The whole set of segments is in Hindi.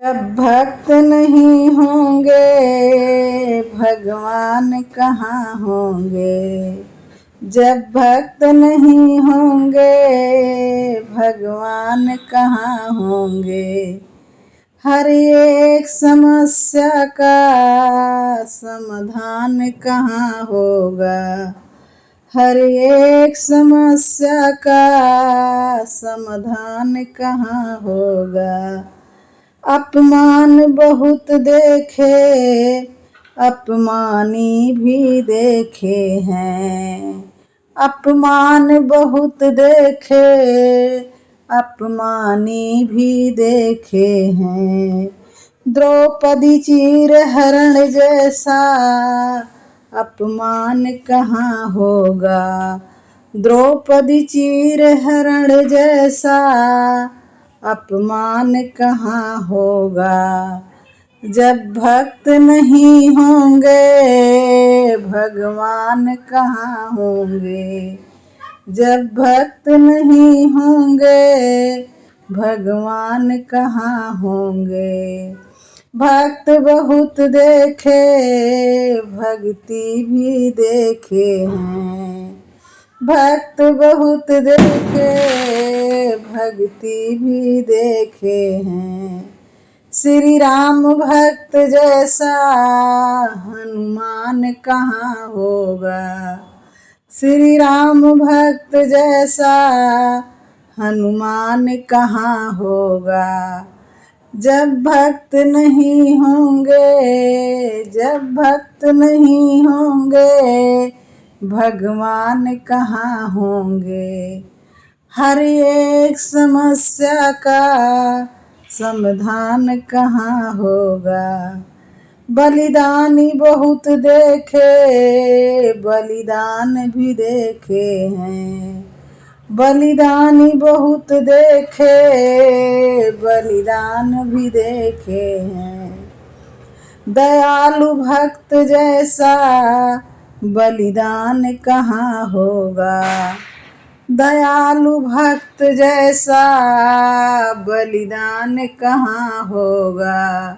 जब भक्त नहीं होंगे भगवान कहाँ होंगे। जब भक्त नहीं होंगे भगवान कहाँ होंगे। हर एक समस्या का समाधान कहाँ होगा। हर एक समस्या का समाधान कहाँ होगा। अपमान बहुत देखे अपमानी भी देखे हैं। अपमान बहुत देखे अपमानी भी देखे हैं। द्रौपदी चीर हरण जैसा अपमान कहाँ होगा। द्रौपदी चीर हरण जैसा अपमान कहाँ होगा। जब भक्त नहीं होंगे भगवान कहाँ होंगे। जब भक्त नहीं होंगे भगवान कहाँ होंगे। भक्त बहुत देखे भक्ति भी देखे हैं। भक्त बहुत देखे भक्ति भी देखे हैं। श्री राम भक्त जैसा हनुमान कहाँ होगा। श्री राम भक्त जैसा हनुमान कहाँ होगा। जब भक्त नहीं होंगे जब भक्त नहीं होंगे भगवान कहाँ होंगे। हर एक समस्या का समाधान कहाँ होगा। बलिदानी बहुत देखे बलिदान भी देखे हैं। बलिदानी बहुत देखे बलिदान भी देखे हैं। दयालु भक्त जैसा बलिदान कहाँ होगा। दयालु भक्त जैसा बलिदान कहाँ होगा।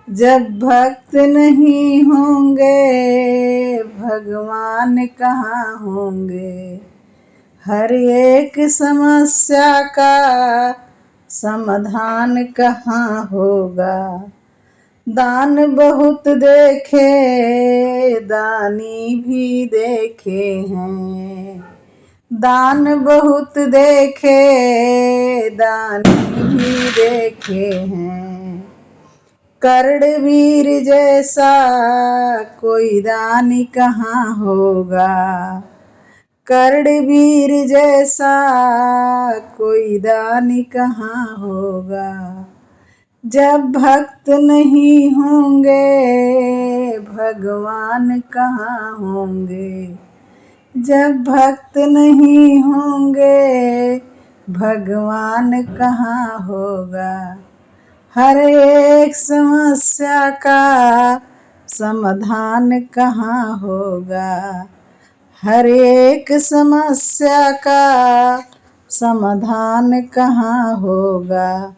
जब भक्त नहीं होंगे भगवान कहाँ होंगे। हर एक समस्या का समाधान कहाँ होगा। दान बहुत देखे दानी भी देखे हैं। दान बहुत देखे दानी भी देखे हैं। कर्णवीर जैसा कोई दानी कहाँ होगा। कर्णवीर जैसा कोई दानी कहाँ होगा। जब भक्त नहीं होंगे भगवान कहाँ होंगे। जब भक्त नहीं होंगे भगवान कहाँ होगा। हर एक समस्या का समाधान कहाँ होगा। हर एक समस्या का समाधान कहाँ होगा।